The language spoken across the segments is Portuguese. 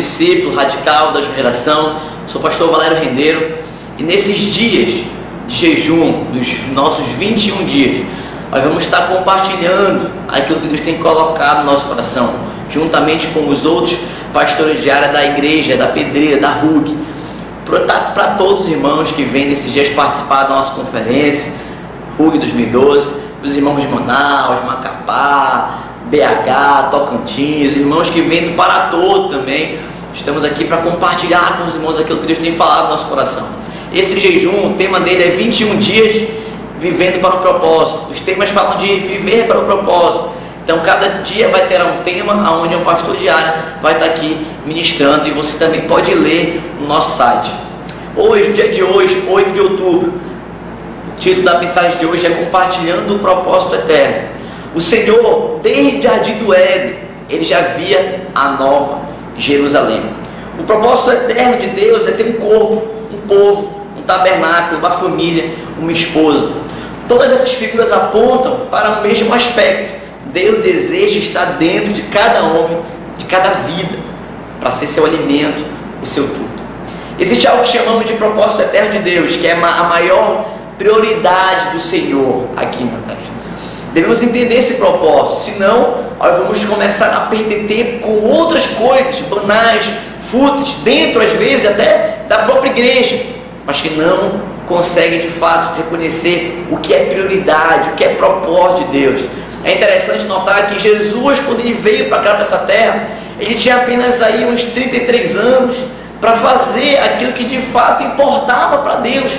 discípulo radical da geração. Sou o pastor Valério Rendeiro, e nesses dias de jejum, dos nossos 21 dias, nós vamos estar compartilhando aquilo que Deus tem colocado no nosso coração, juntamente com os outros pastores de área da igreja, da Pedreira, da RUC, para todos os irmãos que vêm nesses dias participar da nossa conferência, RUC 2012, os irmãos de Manaus, Macapá, BH, Tocantins, irmãos que vêm do Pará todo também. Estamos aqui para compartilhar com os irmãos aquilo que Deus tem falado no nosso coração. Esse jejum, o tema dele é 21 dias vivendo para o propósito. Os temas falam de viver para o propósito. Então cada dia vai ter um tema onde um pastor de área vai estar aqui ministrando, e você também pode ler no nosso site. Hoje, o dia de hoje, 8 de outubro, o título da mensagem de hoje é Compartilhando o Propósito Eterno. O Senhor, desde o Jardim do Éden, Ele já via a nova Jerusalém. O propósito eterno de Deus é ter um corpo, um povo, um tabernáculo, uma família, uma esposa. Todas essas figuras apontam para o mesmo aspecto. Deus deseja estar dentro de cada homem, de cada vida, para ser seu alimento, o seu tudo. Existe algo que chamamos de propósito eterno de Deus, que é a maior prioridade do Senhor aqui na terra. Devemos entender esse propósito, senão nós vamos começar a perder tempo com outras coisas banais, fúteis, dentro às vezes até da própria igreja, mas que não conseguem de fato reconhecer o que é prioridade, o que é propósito de Deus. É interessante notar que Jesus, quando ele veio para cá, para essa terra, ele tinha apenas aí uns 33 anos para fazer aquilo que de fato importava para Deus.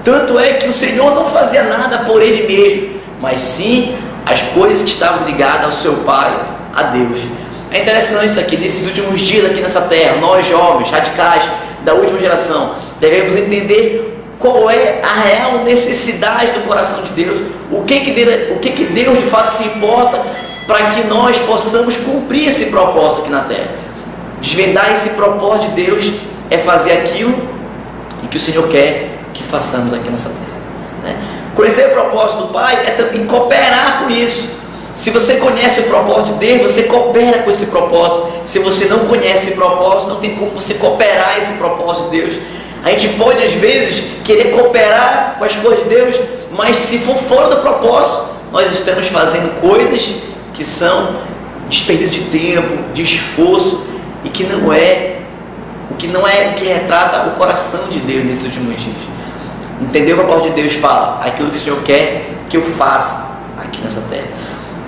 Tanto é que o Senhor não fazia nada por ele mesmo, mas sim as coisas que estavam ligadas ao seu Pai, a Deus. É interessante que nesses últimos dias aqui nessa terra, nós jovens, radicais da última geração, devemos entender qual é a real necessidade do coração de Deus, o que Deus de fato se importa, para que nós possamos cumprir esse propósito aqui na terra. Desvendar esse propósito de Deus é fazer aquilo que o Senhor quer que façamos aqui nessa terra, né? Conhecer o propósito do Pai é também cooperar com isso. Se você conhece o propósito de Deus, você coopera com esse propósito. Se você não conhece esse propósito, não tem como você cooperar esse propósito de Deus. A gente pode às vezes querer cooperar com as coisas de Deus, mas se for fora do propósito, nós estamos fazendo coisas que são desperdício de tempo, de esforço, e que não é o que retrata o coração de Deus nesses últimos dias. Entendeu? O propósito de Deus fala aquilo que o Senhor quer que eu faça aqui nessa terra.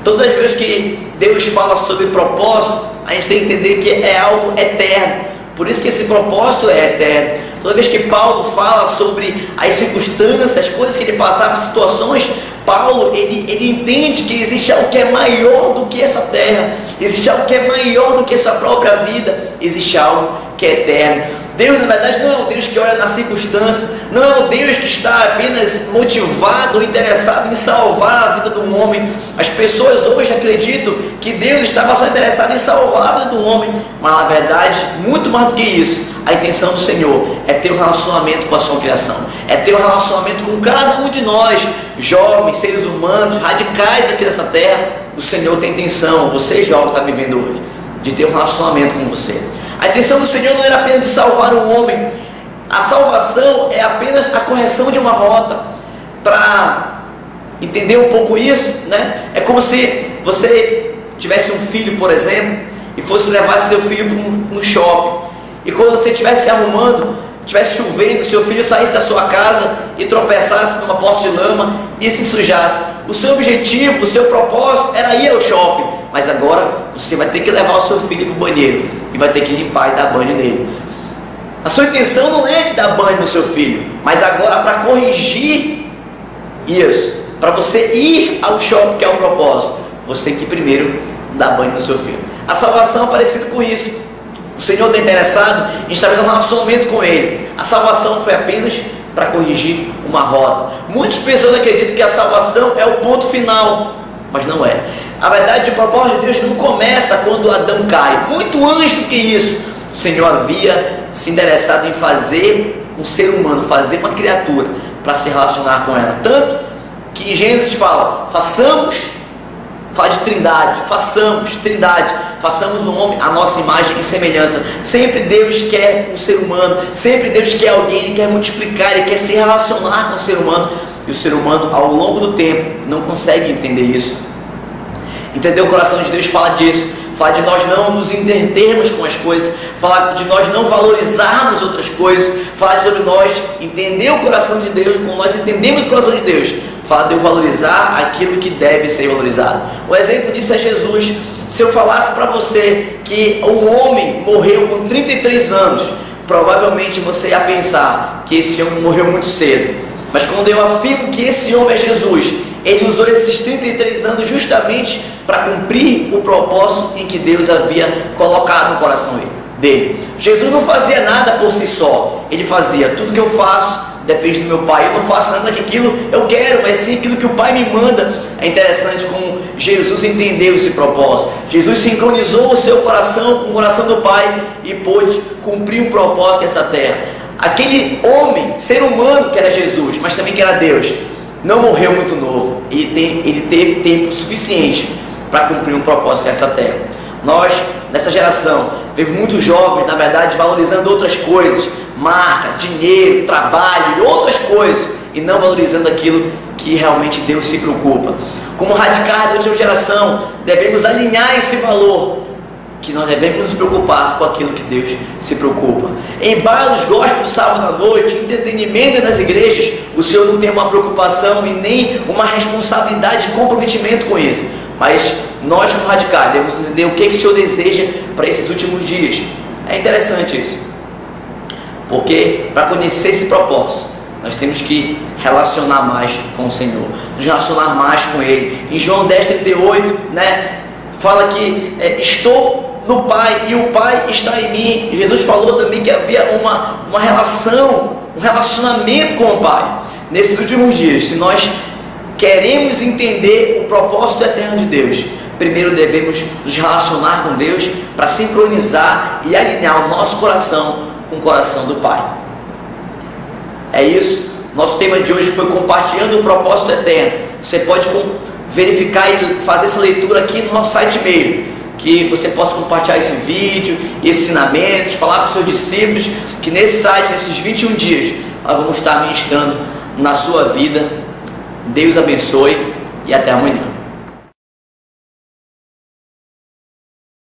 Todas as vezes que Deus fala sobre propósito, a gente tem que entender que é algo eterno. Por isso que esse propósito é eterno. Toda vez que Paulo fala sobre as circunstâncias, as coisas que ele passava, situações, Paulo ele entende que existe algo que é maior do que essa terra, existe algo que é maior do que essa própria vida, existe algo que é eterno. Deus, na verdade, não é o Deus que olha na circunstância, não é o Deus que está apenas motivado ou interessado em salvar a vida do homem. As pessoas hoje acreditam que Deus está bastante interessado em salvar a vida do homem, mas na verdade, muito mais do que isso, a intenção do Senhor é ter um relacionamento com a sua criação, é ter um relacionamento com cada um de nós, jovens, seres humanos, radicais aqui nessa terra. O Senhor tem intenção, você jovem está me vendo hoje, de ter um relacionamento com você. A intenção do Senhor não era apenas de salvar um homem. A salvação é apenas a correção de uma rota. Para entender um pouco isso, né? É como se você tivesse um filho, por exemplo, e fosse levar seu filho para um shopping. E quando você estivesse se arrumando, estivesse chovendo, seu filho saísse da sua casa e tropeçasse numa poça de lama e se sujasse. O seu objetivo, o seu propósito era ir ao shopping, mas agora você vai ter que levar o seu filho para o banheiro e vai ter que limpar e dar banho nele. A sua intenção não é de dar banho no seu filho, mas agora para corrigir isso, para você ir ao shopping, que é o propósito, você tem que primeiro dar banho no seu filho. A salvação é parecida com isso. O Senhor está interessado em estabelecer um relacionamento com Ele. A salvação foi apenas para corrigir uma rota. Muitas pessoas acreditam que a salvação é o ponto final, mas não é. A verdade, o propósito de Deus não começa quando Adão cai. Muito antes do que isso, o Senhor havia se interessado em fazer um ser humano, fazer uma criatura para se relacionar com ela. Tanto que em Gênesis fala, façamos Fala de trindade, façamos o homem à nossa imagem e semelhança. Sempre Deus quer um ser humano, sempre Deus quer alguém, Ele quer multiplicar, Ele quer se relacionar com o ser humano. E o ser humano, ao longo do tempo, não consegue entender isso. Entender o coração de Deus fala disso, fala de nós não nos entendermos com as coisas, fala de nós não valorizarmos outras coisas, fala sobre nós entender o coração de Deus, como nós entendemos o coração de Deus, fala de eu valorizar aquilo que deve ser valorizado. O exemplo disso é Jesus. Se eu falasse para você que um homem morreu com 33 anos, provavelmente você ia pensar que esse homem morreu muito cedo. Mas quando eu afirmo que esse homem é Jesus, ele usou esses 33 anos justamente para cumprir o propósito em que Deus havia colocado no coração dele. Jesus não fazia nada por si só. Ele fazia tudo que eu faço depende do meu Pai. Eu não faço nada daquilo eu quero, mas sim aquilo que o Pai me manda. É interessante como Jesus entendeu esse propósito. Jesus sincronizou o seu coração com o coração do Pai e pôde cumprir um propósito nessa terra. Aquele homem, ser humano que era Jesus, mas também que era Deus, não morreu muito novo. Ele teve tempo suficiente para cumprir um propósito nessa terra. Nós, nessa geração, vemos muitos jovens, na verdade, valorizando outras coisas, marca, dinheiro, trabalho e outras coisas, e não valorizando aquilo que realmente Deus se preocupa. Como radicais da última geração, devemos alinhar esse valor, que nós devemos nos preocupar com aquilo que Deus se preocupa. Em bailes, gospel do sábado à noite, entretenimento nas igrejas, o Senhor não tem uma preocupação e nem uma responsabilidade e comprometimento com isso. Mas nós, como radicais, devemos entender o que o Senhor deseja para esses últimos dias. É interessante isso, porque para conhecer esse propósito, nós temos que relacionar mais com o Senhor, nos relacionar mais com Ele. Em João 10:38, fala que estou no Pai e o Pai está em mim. Jesus falou também que havia uma relação, um relacionamento com o Pai. Nesses últimos dias, se nós queremos entender o propósito eterno de Deus, primeiro devemos nos relacionar com Deus para sincronizar e alinhar o nosso coração com o coração do Pai. É isso. Nosso tema de hoje foi compartilhando o propósito eterno. Você pode verificar e fazer essa leitura aqui no nosso site mesmo, que você possa compartilhar esse vídeo, esses ensinamentos, falar para os seus discípulos que nesse site, nesses 21 dias, nós vamos estar ministrando na sua vida. Deus abençoe e até amanhã.